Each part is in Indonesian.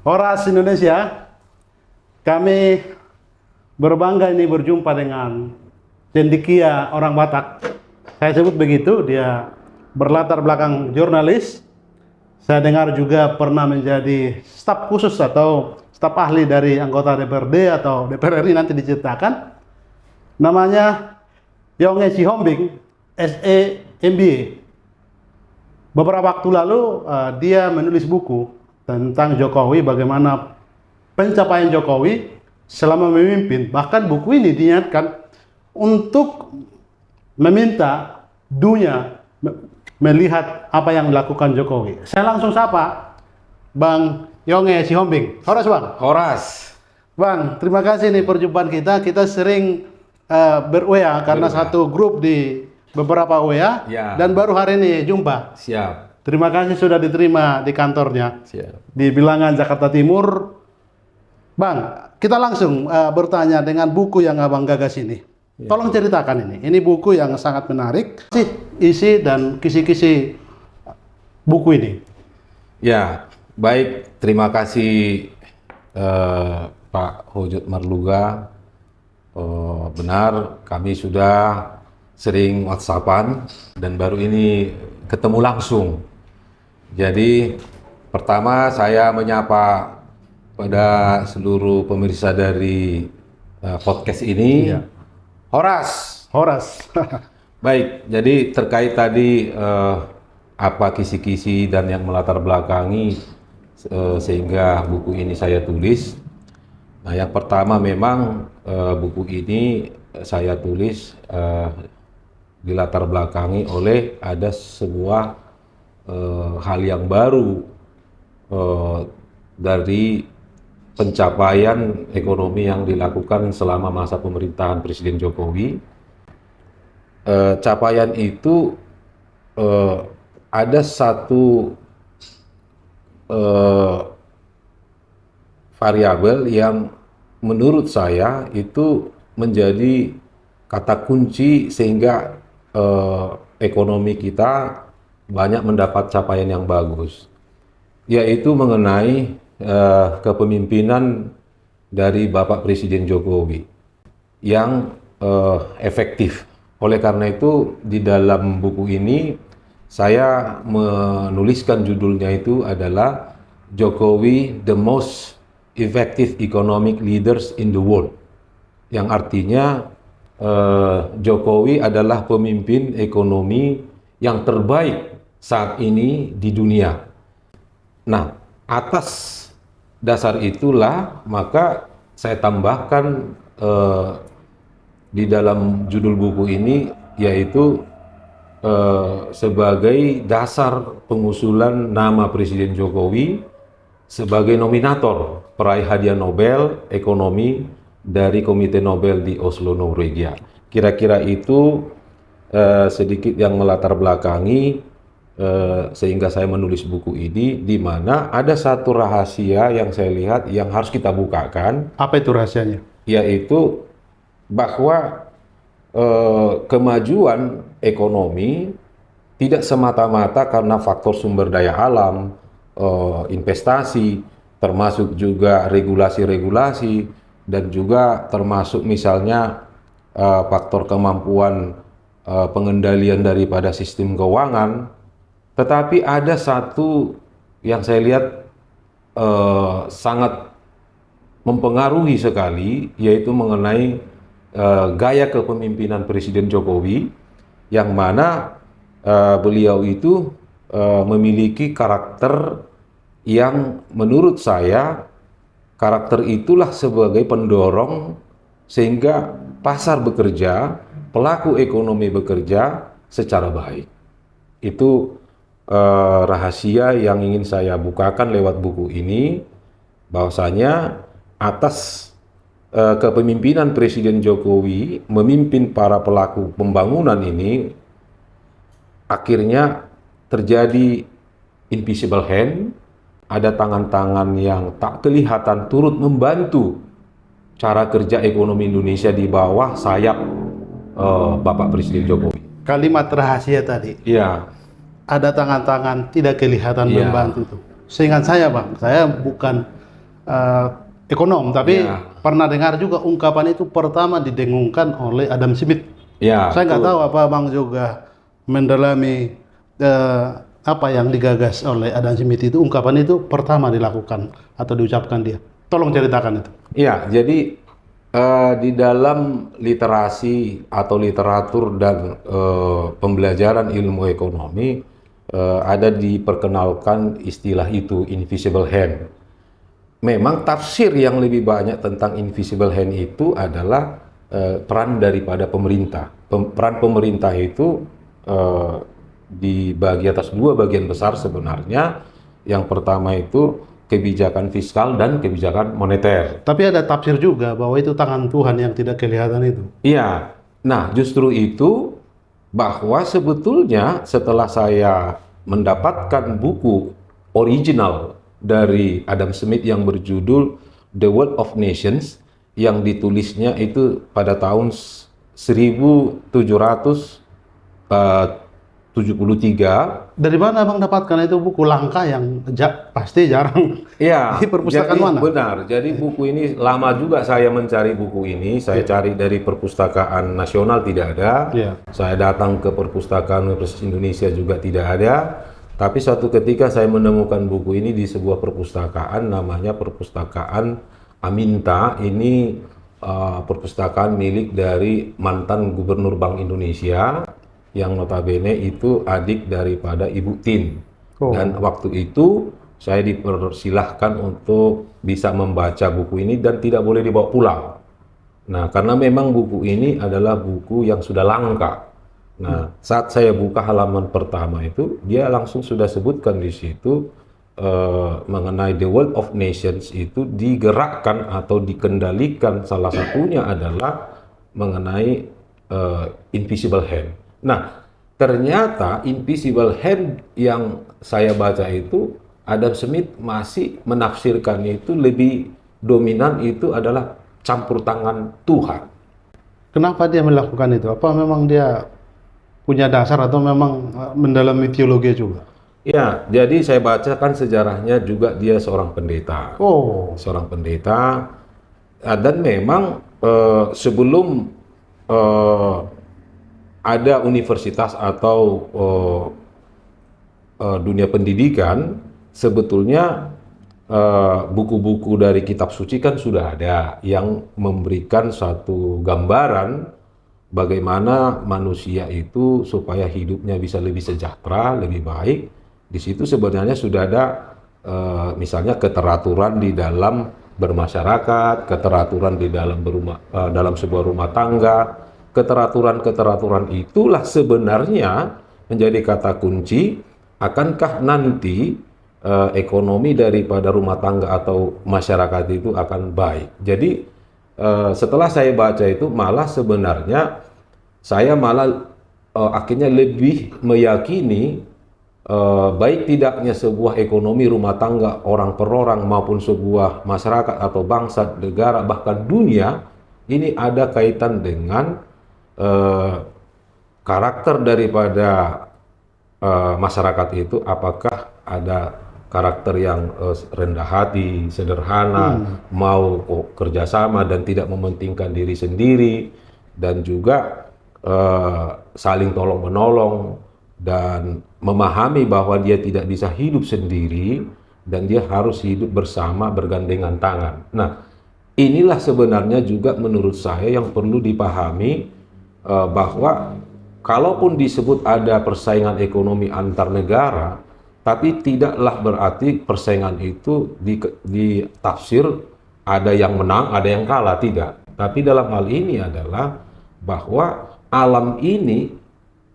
Horas Indonesia, kami berbangga ini berjumpa dengan cendekia orang Batak. Saya sebut begitu, dia berlatar belakang jurnalis. Saya dengar juga pernah menjadi staf khusus atau staf ahli dari anggota DPRD atau DPR RI, nanti diceritakan. Namanya Yonge Sihombing, SE MBA. Beberapa waktu lalu dia menulis buku tentang Jokowi, bagaimana pencapaian Jokowi selama memimpin. Bahkan buku ini diingatkan untuk meminta dunia melihat apa yang dilakukan Jokowi. Saya langsung sapa Bang Yonge Sihombing. Horas Bang. Horas. Bang, terima kasih nih perjumpaan kita. Kita sering ber-WA karena satu grup di beberapa WA Ya. dan baru hari ini jumpa. Siap. Terima kasih sudah diterima di kantornya Siap. di Bilangan, Jakarta Timur. Bang, kita langsung bertanya dengan buku yang Abang gagas ini. Ya. Tolong ceritakan ini. Ini buku yang sangat menarik. Isi dan kisi-kisi buku ini. Ya, baik. Terima kasih Pak Hojot Marluga. Benar, kami sudah sering WhatsAppan dan baru ini ketemu langsung. Jadi pertama saya menyapa pada seluruh pemirsa dari podcast ini. Iya. Horas. Baik, jadi terkait tadi apa kisi-kisi dan yang melatar belakangi sehingga buku ini saya tulis. Nah, yang pertama memang buku ini saya tulis dilatar belakangi oleh ada sebuah hal yang baru dari pencapaian ekonomi yang dilakukan selama masa pemerintahan Presiden Jokowi. Capaian itu ada satu variabel yang menurut saya itu menjadi kata kunci sehingga ekonomi kita banyak mendapat capaian yang bagus, yaitu mengenai kepemimpinan dari Bapak Presiden Jokowi yang efektif. Oleh karena itu di dalam buku ini saya menuliskan judulnya itu adalah Jokowi the most effective economic leaders in the world, yang artinya Jokowi adalah pemimpin ekonomi yang terbaik saat ini di dunia. Nah, atas dasar itulah maka saya tambahkan di dalam judul buku ini, yaitu sebagai dasar pengusulan nama Presiden Jokowi sebagai nominator peraih hadiah Nobel Ekonomi dari Komite Nobel di Oslo, Norwegia. Kira-kira itu sedikit yang melatar belakangi sehingga saya menulis buku ini, di mana ada satu rahasia yang saya lihat yang harus kita bukakan. Apa itu rahasianya? Yaitu bahwa kemajuan ekonomi tidak semata-mata karena faktor sumber daya alam, investasi, termasuk juga regulasi-regulasi, dan juga termasuk misalnya faktor kemampuan pengendalian daripada sistem keuangan. Tetapi ada satu yang saya lihat sangat mempengaruhi sekali, yaitu mengenai gaya kepemimpinan Presiden Jokowi, yang mana beliau itu memiliki karakter yang menurut saya karakter itulah sebagai pendorong sehingga pasar bekerja, pelaku ekonomi bekerja secara baik. Itu rahasia yang ingin saya bukakan lewat buku ini, bahwasanya atas kepemimpinan Presiden Jokowi memimpin para pelaku pembangunan ini, akhirnya terjadi invisible hand, ada tangan-tangan yang tak kelihatan turut membantu cara kerja ekonomi Indonesia di bawah sayap Bapak Presiden Jokowi. Kalimat rahasia tadi. Iya. Ada tangan-tangan tidak kelihatan Iya. membantu itu. Seingat saya Bang, saya bukan ekonom, tapi Ya. pernah dengar juga ungkapan itu pertama didengungkan oleh Adam Smith. Ya, Saya nggak betul. tahu apa Bang juga mendalami apa yang digagas oleh Adam Smith itu, ungkapan itu pertama dilakukan atau diucapkan dia. Tolong ceritakan itu. Ya, jadi di dalam literasi atau literatur dan pembelajaran ilmu ekonomi ada diperkenalkan istilah itu invisible hand. Memang tafsir yang lebih banyak tentang invisible hand itu adalah peran daripada pemerintah. Peran pemerintah itu dibagi atas dua bagian besar sebenarnya. Yang pertama itu kebijakan fiskal dan kebijakan moneter. Tapi ada tafsir juga bahwa itu tangan Tuhan yang tidak kelihatan itu. Iya, nah justru itu bahwa sebetulnya setelah saya mendapatkan buku original dari Adam Smith yang berjudul The Wealth of Nations yang ditulisnya itu pada tahun 1773. Dari mana Bang dapatkan itu buku langka yang pasti jarang Iya, di perpustakaan jadi mana? benar. Jadi buku ini lama juga saya mencari buku ini. Saya cari dari perpustakaan nasional tidak ada. Iya. Saya datang ke perpustakaan Universitas Indonesia juga tidak ada. Tapi suatu ketika saya menemukan buku ini di sebuah perpustakaan namanya Perpustakaan Aminta. Ini perpustakaan milik dari mantan Gubernur Bank Indonesia yang notabene itu adik daripada Ibu Tin. Oh. Dan waktu itu saya dipersilahkan untuk bisa membaca buku ini dan tidak boleh dibawa pulang. Nah, karena memang buku ini adalah buku yang sudah langka. Nah, saat saya buka halaman pertama itu, dia langsung sudah sebutkan di situ mengenai The Wealth of Nations itu digerakkan atau dikendalikan, salah satunya adalah mengenai invisible hand. Nah, ternyata invisible hand yang saya baca itu Adam Smith masih menafsirkan itu lebih dominan itu adalah campur tangan Tuhan. Kenapa dia melakukan itu? Apa memang dia punya dasar atau memang mendalami teologi juga? Ya, jadi saya bacakan sejarahnya juga dia seorang pendeta. Oh, Seorang pendeta dan memang sebelum ada universitas atau dunia pendidikan, sebetulnya buku-buku dari kitab suci kan sudah ada yang memberikan satu gambaran bagaimana manusia itu supaya hidupnya bisa lebih sejahtera, lebih baik. Di situ sebenarnya sudah ada misalnya keteraturan di dalam bermasyarakat, keteraturan di dalam dalam sebuah rumah tangga. Keteraturan-keteraturan itulah sebenarnya menjadi kata kunci. Akankah nanti ekonomi daripada rumah tangga atau masyarakat itu akan baik? Jadi setelah saya baca itu malah sebenarnya saya malah akhirnya lebih meyakini baik tidaknya sebuah ekonomi rumah tangga orang per orang maupun sebuah masyarakat atau bangsa, negara, bahkan dunia ini ada kaitan dengan karakter daripada masyarakat itu, apakah ada karakter yang rendah hati, sederhana, mau kerjasama dan tidak mementingkan diri sendiri, dan juga saling tolong menolong dan memahami bahwa dia tidak bisa hidup sendiri dan dia harus hidup bersama bergandengan tangan. Nah, inilah sebenarnya juga menurut saya yang perlu dipahami bahwa kalaupun disebut ada persaingan ekonomi antar negara, tapi tidaklah berarti persaingan itu ditafsir ada yang menang, ada yang kalah, tidak. Tapi dalam hal ini adalah bahwa alam ini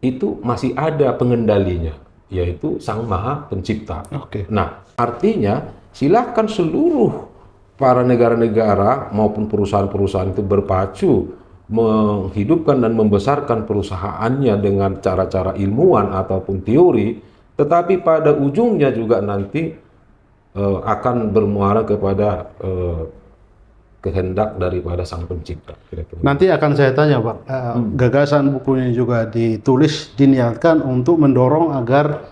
itu masih ada pengendalinya, yaitu Sang Maha Pencipta. Oke. Nah, artinya silahkan seluruh para negara-negara maupun perusahaan-perusahaan itu berpacu menghidupkan dan membesarkan perusahaannya dengan cara-cara ilmuwan ataupun teori, tetapi pada ujungnya juga nanti akan bermuara kepada kehendak daripada Sang Pencipta. Kira-kira. Nanti akan saya tanya Pak, gagasan bukunya juga ditulis diniatkan untuk mendorong agar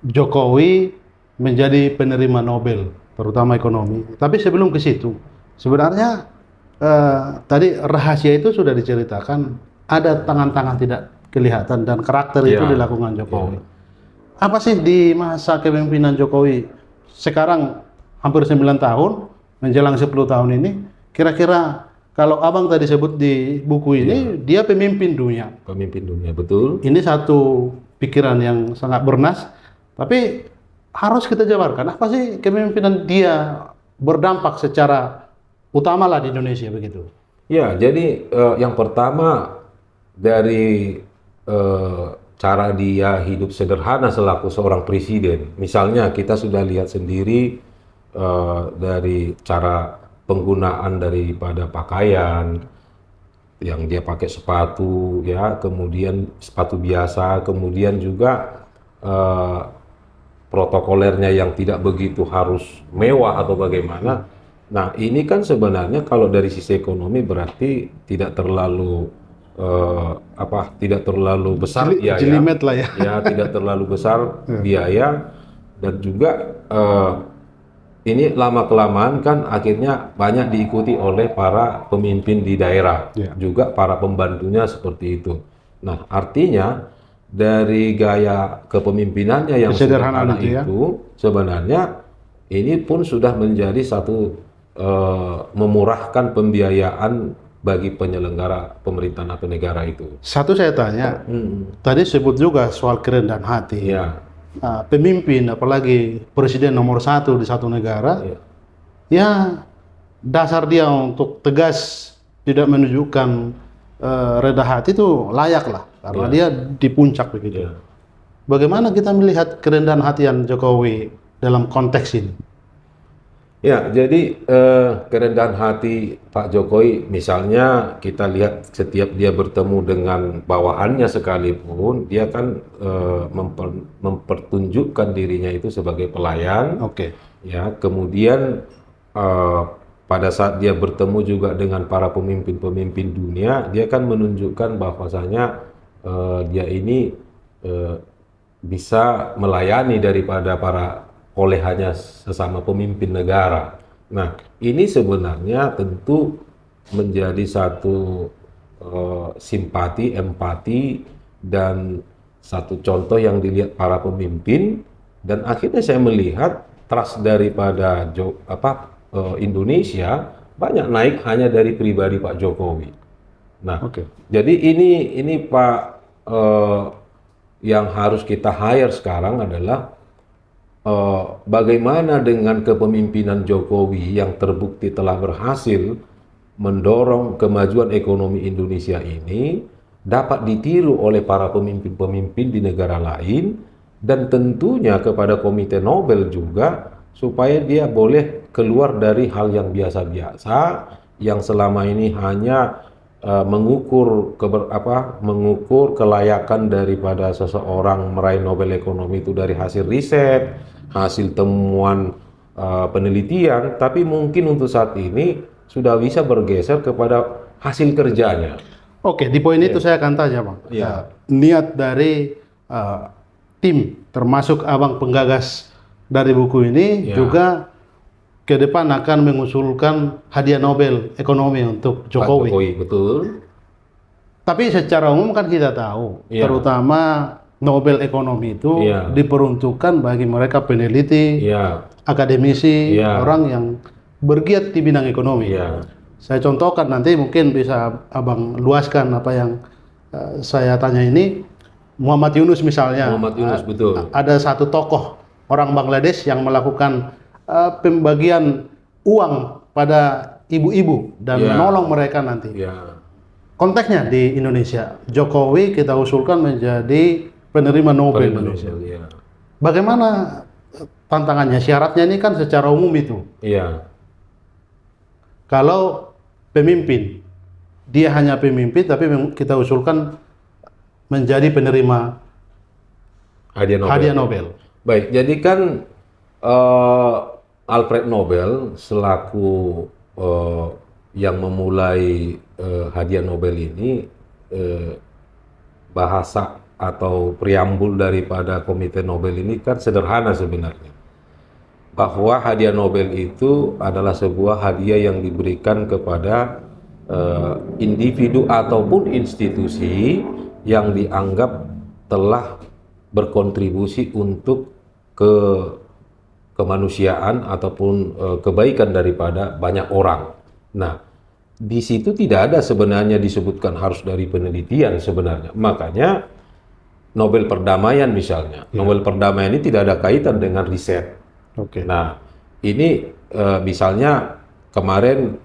Jokowi menjadi penerima Nobel. terutama ekonomi. Tapi sebelum ke situ, sebenarnya tadi rahasia itu sudah diceritakan, ada tangan-tangan tidak kelihatan dan karakter itu Ya, dilakukan Jokowi. Apa sih di masa kepemimpinan Jokowi sekarang hampir 9 tahun, menjelang 10 tahun ini, kira-kira kalau abang tadi sebut di buku ini, dia pemimpin dunia. pemimpin dunia, betul. Ini satu pikiran yang sangat bernas, tapi harus kita jabarkan, apa sih kepemimpinan dia berdampak secara utama lah di Indonesia begitu. Ya, jadi yang pertama dari cara dia hidup sederhana selaku seorang presiden. Misalnya kita sudah lihat sendiri dari cara penggunaan daripada pakaian yang dia pakai sepatu, ya, kemudian sepatu biasa, kemudian juga protokolernya yang tidak begitu harus mewah atau bagaimana. Nah, ini kan sebenarnya kalau dari sisi ekonomi berarti tidak terlalu tidak terlalu besar biaya. Jelimet lah ya. Ya, tidak terlalu besar biaya, dan juga ini lama-kelamaan kan akhirnya banyak diikuti oleh para pemimpin di daerah, juga para pembantunya seperti itu. Nah, artinya dari gaya kepemimpinannya yang sederhana itu, sebenarnya ini pun sudah menjadi satu memurahkan pembiayaan bagi penyelenggara pemerintahan atau negara itu. Satu saya tanya, tadi sebut juga soal kerendahan hati. Ya. Pemimpin, apalagi presiden nomor 1 di satu negara, ya dasar dia untuk tegas tidak menunjukkan rendah hati itu layak lah, karena dia di puncak begitu. Bagaimana kita melihat kerendahan hatian Jokowi dalam konteks ini? Ya, jadi kerendahan hati Pak Jokowi, misalnya kita lihat setiap dia bertemu dengan bawahannya sekalipun, dia kan mempertunjukkan dirinya itu sebagai pelayan. Ya, kemudian pada saat dia bertemu juga dengan para pemimpin-pemimpin dunia, dia kan menunjukkan bahwasanya dia ini bisa melayani daripada para oleh hanya sesama pemimpin negara. Nah, ini sebenarnya tentu menjadi satu simpati, empati, dan satu contoh yang dilihat para pemimpin, dan akhirnya saya melihat trust daripada Indonesia banyak naik hanya dari pribadi Pak Jokowi. Nah, jadi ini Pak yang harus kita hire sekarang adalah bagaimana dengan kepemimpinan Jokowi yang terbukti telah berhasil mendorong kemajuan ekonomi Indonesia ini dapat ditiru oleh para pemimpin-pemimpin di negara lain, dan tentunya kepada Komite Nobel juga, supaya dia boleh keluar dari hal yang biasa-biasa yang selama ini hanya mengukur kelayakan daripada seseorang meraih Nobel Ekonomi itu dari hasil riset, hasil temuan penelitian, tapi mungkin untuk saat ini sudah bisa bergeser kepada hasil kerjanya. Di poin itu saya akan tanya, Bang. Niat dari tim, termasuk abang penggagas dari buku ini, juga ke depan akan mengusulkan hadiah Nobel Ekonomi untuk Jokowi. Pak Jokowi, betul. Tapi secara umum kan kita tahu, terutama Nobel Ekonomi itu diperuntukkan bagi mereka peneliti, akademisi, orang yang bergiat di bidang ekonomi. Saya contohkan, nanti mungkin bisa abang luaskan apa yang saya tanya ini. Muhammad Yunus misalnya. Muhammad Yunus, betul. Ada satu tokoh orang Bangladesh yang melakukan pembagian uang pada ibu-ibu dan menolong mereka nanti. Konteksnya di Indonesia, Jokowi kita usulkan menjadi penerima Nobel Indonesia. Bagaimana tantangannya? Syaratnya ini kan secara umum itu. Kalau pemimpin, dia hanya pemimpin, tapi kita usulkan menjadi penerima hadiah Nobel. Baik, jadi kan Alfred Nobel selaku yang memulai hadiah Nobel ini, bahasa atau preambul daripada Komite Nobel ini kan sederhana sebenarnya. bahwa hadiah Nobel itu adalah sebuah hadiah yang diberikan kepada individu ataupun institusi yang dianggap telah berkontribusi untuk ke kemanusiaan ataupun kebaikan daripada banyak orang. Nah, di situ tidak ada sebenarnya disebutkan harus dari penelitian sebenarnya. Makanya Nobel Perdamaian misalnya, Nobel Perdamaian ini tidak ada kaitan dengan riset. Oke. Nah, ini misalnya kemarin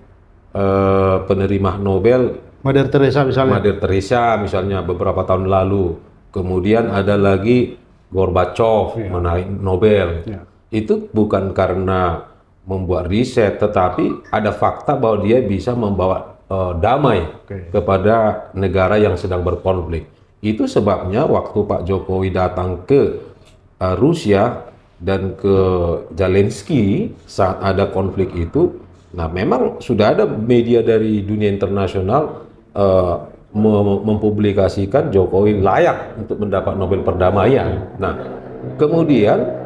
penerima Nobel Mother Teresa misalnya. Mother Teresa misalnya beberapa tahun lalu, kemudian ada lagi Gorbachev menarik Nobel. Itu bukan karena membuat riset, tetapi ada fakta bahwa dia bisa membawa damai kepada negara yang sedang berkonflik. Itu sebabnya waktu Pak Jokowi datang ke Rusia dan ke Zelensky saat ada konflik itu, nah memang sudah ada media dari dunia internasional mempublikasikan Jokowi layak untuk mendapat Nobel Perdamaian. Nah, kemudian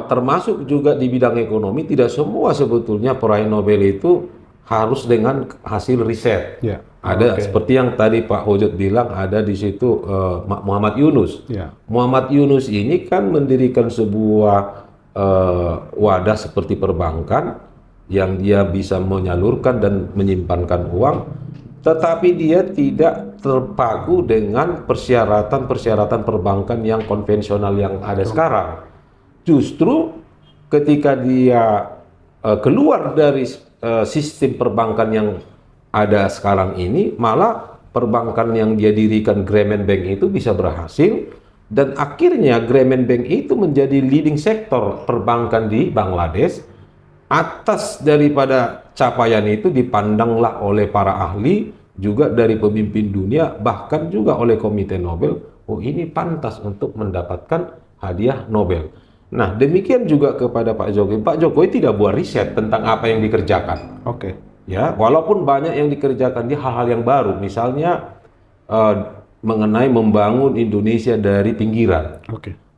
termasuk juga di bidang ekonomi, tidak semua sebetulnya peraih Nobel itu harus dengan hasil riset. Ada seperti yang tadi Pak Hojot bilang, ada di situ Muhammad Yunus. Muhammad Yunus ini kan mendirikan sebuah wadah seperti perbankan yang dia bisa menyalurkan dan menyimpankan uang, tetapi dia tidak terpaku dengan persyaratan-persyaratan perbankan yang konvensional yang ada sekarang. Justru ketika dia keluar dari sistem perbankan yang ada sekarang ini, malah perbankan yang dia dirikan Grameen Bank itu bisa berhasil, dan akhirnya Grameen Bank itu menjadi leading sektor perbankan di Bangladesh. Atas daripada capaian itu dipandanglah oleh para ahli, juga dari pemimpin dunia, bahkan juga oleh Komite Nobel, oh ini pantas untuk mendapatkan hadiah Nobel. Nah, demikian juga kepada Pak Jokowi. Pak Jokowi tidak buat riset tentang apa yang dikerjakan. Ya, walaupun banyak yang dikerjakan, di hal-hal yang baru, misalnya mengenai membangun Indonesia dari pinggiran,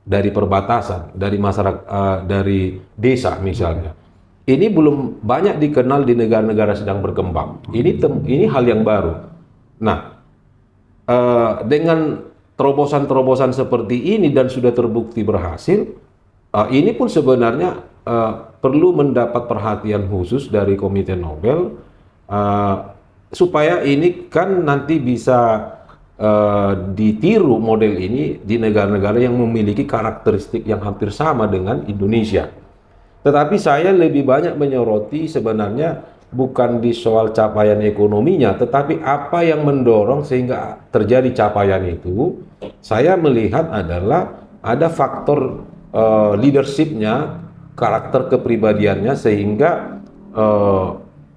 dari perbatasan, dari masyarakat, dari desa misalnya. Ini belum banyak dikenal di negara-negara sedang berkembang. Ini hal yang baru. Nah, dengan terobosan-terobosan seperti ini dan sudah terbukti berhasil, ini pun sebenarnya perlu mendapat perhatian khusus dari Komite Nobel, supaya ini kan nanti bisa ditiru model ini di negara-negara yang memiliki karakteristik yang hampir sama dengan Indonesia. Tetapi saya lebih banyak menyoroti sebenarnya bukan di soal capaian ekonominya, tetapi apa yang mendorong sehingga terjadi capaian itu. Saya melihat adalah ada faktor leadershipnya, karakter kepribadiannya, sehingga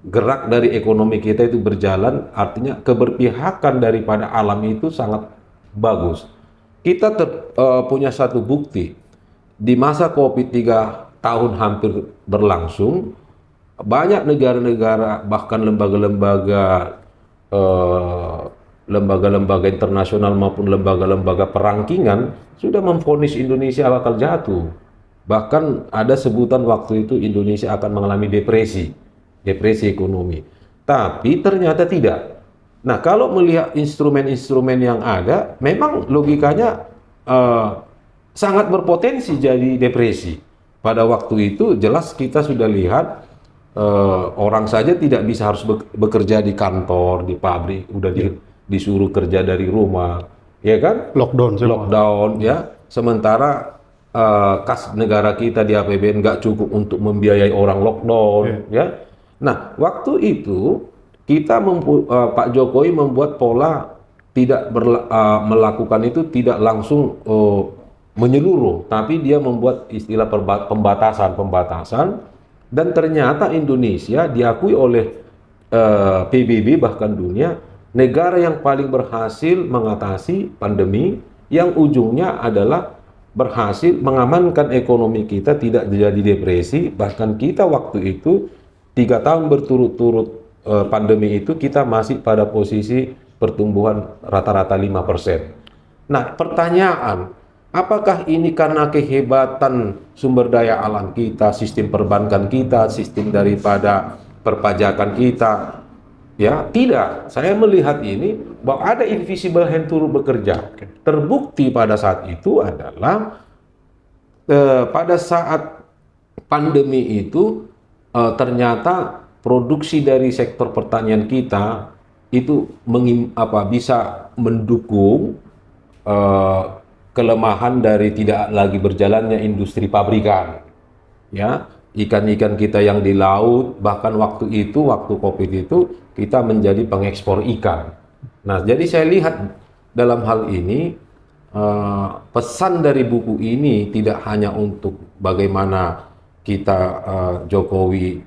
gerak dari ekonomi kita itu berjalan, artinya keberpihakan daripada alam itu sangat bagus. Kita punya satu bukti, di masa COVID 3 tahun hampir berlangsung, banyak negara-negara, bahkan lembaga-lembaga internasional maupun lembaga-lembaga perangkingan sudah memvonis Indonesia bakal jatuh. Bahkan ada sebutan waktu itu Indonesia akan mengalami depresi ekonomi. Tapi ternyata tidak. Nah, kalau melihat instrumen-instrumen yang ada, memang logikanya sangat berpotensi jadi depresi. Pada waktu itu jelas kita sudah lihat orang saja tidak bisa harus bekerja di kantor, di pabrik, udah disuruh kerja dari rumah, ya kan? Lockdown, ya. Sementara kas negara kita di APBN nggak cukup untuk membiayai orang lockdown, ya. Nah, waktu itu kita Pak Jokowi membuat pola tidak melakukan itu tidak langsung menyeluruh, tapi dia membuat istilah pembatasan, dan ternyata Indonesia diakui oleh PBB bahkan dunia negara yang paling berhasil mengatasi pandemi, yang ujungnya adalah berhasil mengamankan ekonomi kita tidak terjadi depresi. Bahkan kita waktu itu 3 tahun berturut-turut pandemi itu kita masih pada posisi pertumbuhan rata-rata 5%. Nah, pertanyaan, Apakah ini karena kehebatan sumber daya alam kita, sistem perbankan kita, sistem daripada perpajakan kita? Ya, tidak. Saya melihat ini bahwa ada invisible hand turut bekerja. Terbukti pada saat itu adalah pada saat pandemi itu ternyata produksi dari sektor pertanian kita itu bisa mendukung kelemahan dari tidak lagi berjalannya industri pabrikan. Ya, ikan-ikan kita yang di laut, bahkan waktu COVID itu kita menjadi pengekspor ikan. Nah, jadi saya lihat dalam hal ini pesan dari buku ini tidak hanya untuk bagaimana kita Jokowi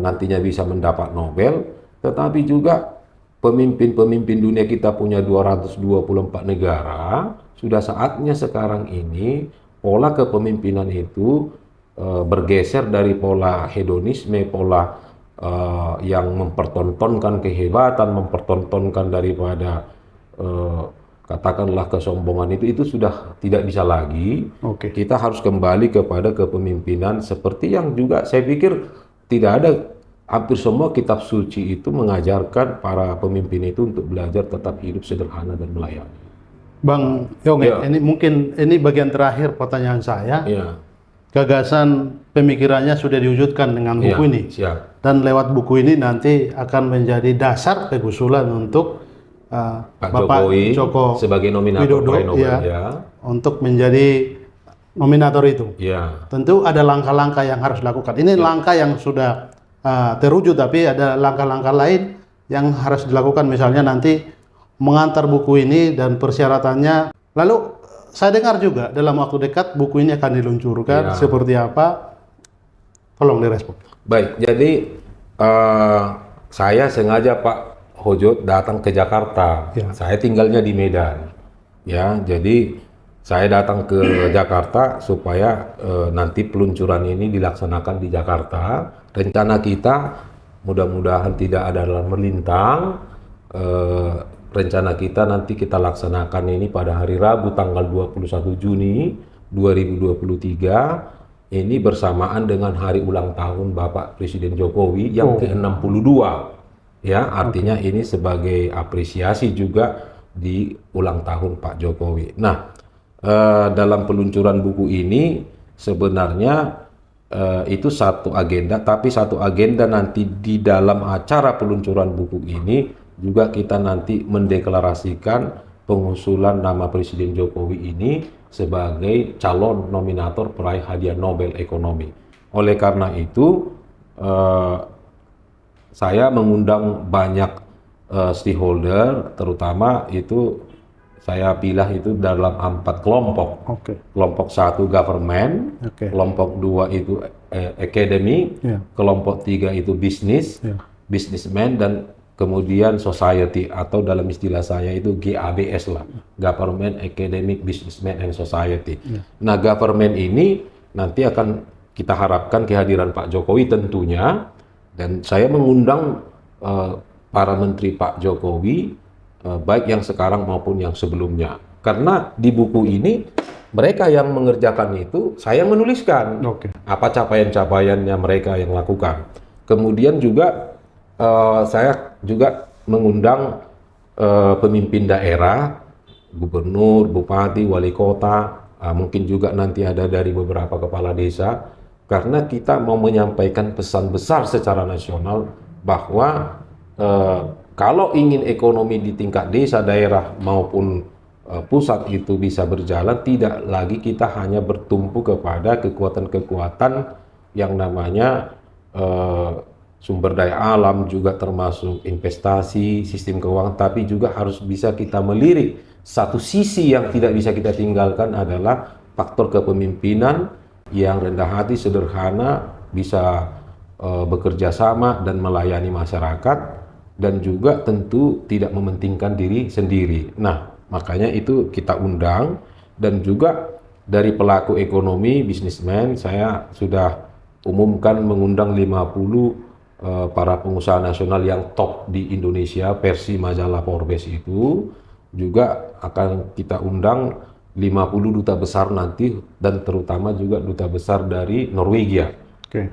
nantinya bisa mendapat Nobel, tetapi juga pemimpin-pemimpin dunia. Kita punya 224 negara. Sudah saatnya sekarang ini pola kepemimpinan itu bergeser dari pola hedonisme, pola yang mempertontonkan kehebatan, mempertontonkan daripada katakanlah kesombongan itu sudah tidak bisa lagi. Kita harus kembali kepada kepemimpinan seperti yang juga saya pikir tidak ada, hampir semua kitab suci itu mengajarkan para pemimpin itu untuk belajar tetap hidup sederhana dan melayani. Bang Yonge, ini mungkin ini bagian terakhir pertanyaan saya. Gagasan pemikirannya sudah diwujudkan dengan buku ini. Dan lewat buku ini nanti akan menjadi dasar kegusulan untuk Pak Bapak Joko sebagai nominator Widodo, untuk menjadi nominator itu. Tentu ada langkah-langkah yang harus dilakukan. Ini langkah yang sudah terwujud, tapi ada langkah-langkah lain yang harus dilakukan, misalnya nanti mengantar buku ini dan persyaratannya. Lalu saya dengar juga dalam waktu dekat buku ini akan diluncurkan. Seperti apa? Tolong direspon. Baik, jadi saya sengaja Pak Hojo datang ke Jakarta. Saya tinggalnya di Medan. Jadi saya datang ke Jakarta supaya nanti peluncuran ini dilaksanakan di Jakarta. Rencana kita mudah-mudahan tidak ada dalam melintang. Rencana kita nanti kita laksanakan ini pada hari Rabu tanggal 21 Juni 2023. Ini bersamaan dengan hari ulang tahun Bapak Presiden Jokowi yang ke-62. Artinya ini sebagai apresiasi juga di ulang tahun Pak Jokowi. Nah, dalam peluncuran buku ini sebenarnya itu satu agenda, tapi satu agenda nanti di dalam acara peluncuran buku ini juga kita nanti mendeklarasikan pengusulan nama Presiden Jokowi ini sebagai calon nominator peraih hadiah Nobel Ekonomi. Oleh karena itu, saya mengundang banyak stakeholder, terutama itu saya pilih itu dalam 4 kelompok. Kelompok 1 government, kelompok 2 itu academy, kelompok 3 itu bisnis, businessman, dan kemudian society, atau dalam istilah saya itu GABS lah, Government, Academic, Businessman, and Society. Nah, government ini nanti akan kita harapkan kehadiran Pak Jokowi tentunya, dan saya mengundang para menteri Pak Jokowi, baik yang sekarang maupun yang sebelumnya. Karena di buku ini mereka yang mengerjakan itu, saya menuliskan apa capaian-capaiannya mereka yang lakukan. Kemudian juga saya juga mengundang pemimpin daerah, gubernur, bupati, wali kota, mungkin juga nanti ada dari beberapa kepala desa, karena kita mau menyampaikan pesan besar secara nasional bahwa kalau ingin ekonomi di tingkat desa, daerah maupun pusat itu bisa berjalan, tidak lagi kita hanya bertumpu kepada kekuatan-kekuatan yang namanya sumber daya alam, juga termasuk investasi, sistem keuangan, tapi juga harus bisa kita melirik. Satu sisi yang tidak bisa kita tinggalkan adalah faktor kepemimpinan yang rendah hati, sederhana, bisa bekerja sama dan melayani masyarakat, dan juga tentu tidak mementingkan diri sendiri. Nah, makanya itu kita undang, dan juga dari pelaku ekonomi, bisnismen, saya sudah umumkan mengundang 50 para pengusaha nasional yang top di Indonesia versi majalah Forbes itu. Juga akan kita undang 50 duta besar nanti, dan terutama juga duta besar dari Norwegia.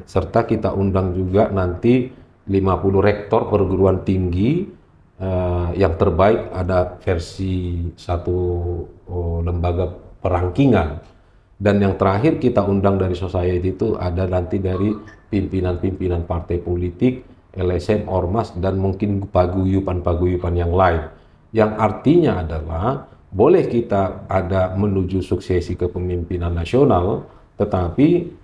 Serta kita undang juga nanti 50 rektor perguruan tinggi yang terbaik, ada versi satu lembaga perangkingan. Dan yang terakhir kita undang dari society itu ada nanti dari pimpinan-pimpinan partai politik, LSM, Ormas, dan mungkin paguyuban-paguyuban yang lain. Yang artinya adalah boleh kita ada menuju suksesi kepemimpinan nasional, tetapi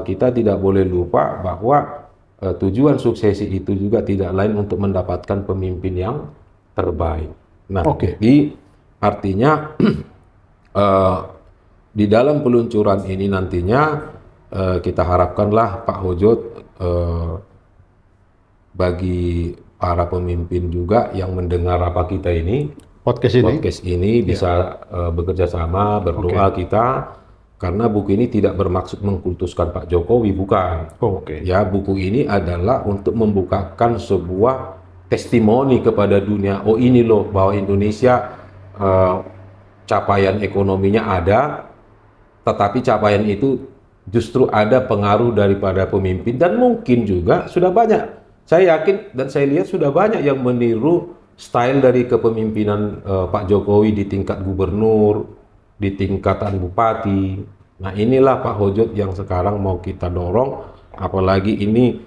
kita tidak boleh lupa bahwa tujuan suksesi itu juga tidak lain untuk mendapatkan pemimpin yang terbaik. Nah, jadi artinya di dalam peluncuran ini nantinya kita harapkanlah Pak Hojot bagi para pemimpin juga yang mendengar apa kita ini, podcast ini bisa bekerja sama, berdoa kita, karena buku ini tidak bermaksud mengkultuskan Pak Jokowi, bukan. Ya, buku ini adalah untuk membukakan sebuah testimoni kepada dunia. Oh, ini loh bahwa Indonesia capaian ekonominya ada, tetapi capaian itu justru ada pengaruh daripada pemimpin, dan mungkin juga sudah banyak. Saya yakin dan saya lihat sudah banyak yang meniru style dari kepemimpinan Pak Jokowi di tingkat gubernur, di tingkatan bupati. Nah, inilah Pak Hojot yang sekarang mau kita dorong, apalagi ini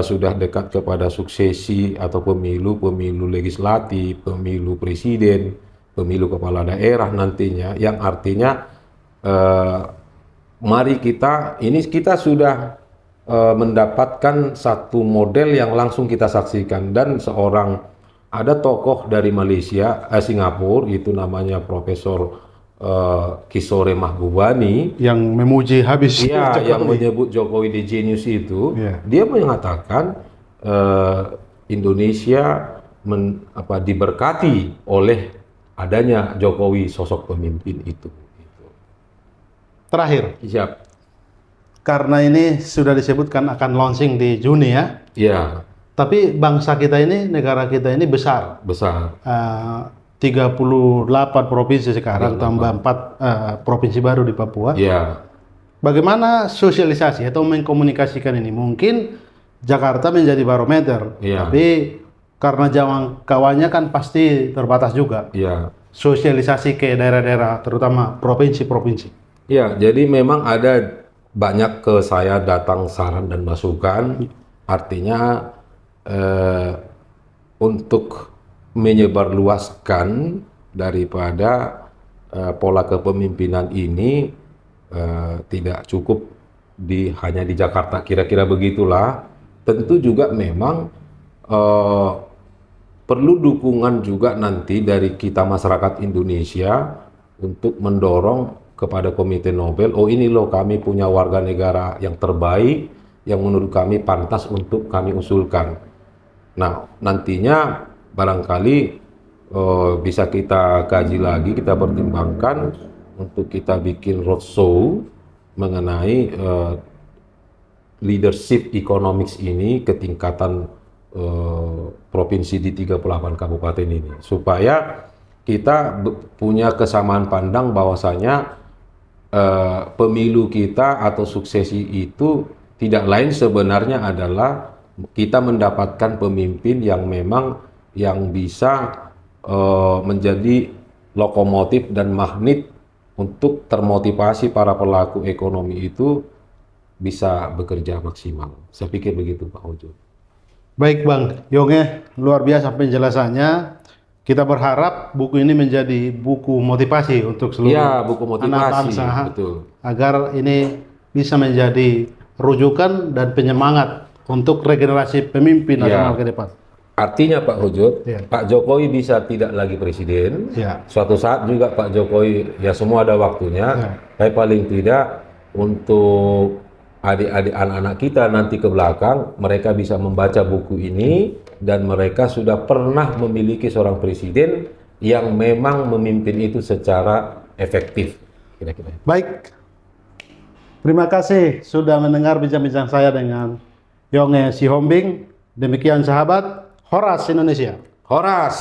sudah dekat kepada suksesi atau pemilu legislatif, pemilu presiden, pemilu kepala daerah nantinya, yang artinya mari kita sudah mendapatkan satu model yang langsung kita saksikan, dan ada tokoh dari Malaysia, Singapura, itu namanya Profesor Kishore Mahbubani yang memuji habis yang menyebut Jokowi the genius itu. Dia mengatakan Indonesia diberkati oleh adanya Jokowi, sosok pemimpin itu. Terakhir, siap. Karena ini sudah disebutkan akan launching di Juni ya. Iya. Tapi bangsa kita ini, negara kita ini besar. 38 provinsi sekarang, tambah 4 provinsi baru di Papua. Iya. Bagaimana sosialisasi atau mengkomunikasikan ini? Mungkin Jakarta menjadi barometer, tapi karena jangkauannya kan pasti terbatas juga. Iya. Sosialisasi ke daerah-daerah, terutama provinsi-provinsi. Ya, jadi memang ada banyak ke saya datang saran dan masukan, artinya untuk menyebarluaskan daripada pola kepemimpinan ini tidak cukup hanya di Jakarta, kira-kira begitulah. Tentu juga memang perlu dukungan juga nanti dari kita masyarakat Indonesia untuk mendorong kepada Komite Nobel, oh ini loh kami punya warga negara yang terbaik, yang menurut kami pantas untuk kami usulkan. Nah, nantinya barangkali bisa kita kaji lagi, kita pertimbangkan untuk kita bikin roadshow mengenai leadership economics ini ke tingkatan provinsi di 38 kabupaten ini, supaya kita punya kesamaan pandang bahwasanya pemilu kita atau suksesi itu tidak lain sebenarnya adalah kita mendapatkan pemimpin yang memang yang bisa menjadi lokomotif dan magnet untuk termotivasi para pelaku ekonomi itu bisa bekerja maksimal. Saya pikir begitu Pak Hojo. Baik Bang Yonge, luar biasa penjelasannya. Kita berharap buku ini menjadi buku motivasi untuk seluruh anak bangsa, agar ini bisa menjadi rujukan dan penyemangat untuk regenerasi pemimpin nasional ke depan. Artinya Pak Hojot, Pak Jokowi bisa tidak lagi presiden, suatu saat juga Pak Jokowi, ya semua ada waktunya, tapi paling tidak untuk adik-adik anak-anak kita nanti ke belakang, mereka bisa membaca buku ini, dan mereka sudah pernah memiliki seorang presiden yang memang memimpin itu secara efektif. Kira-kira. Baik, terima kasih sudah mendengar bincang-bincang saya dengan Yonge Sihombing. Demikian sahabat Horas Indonesia. Horas.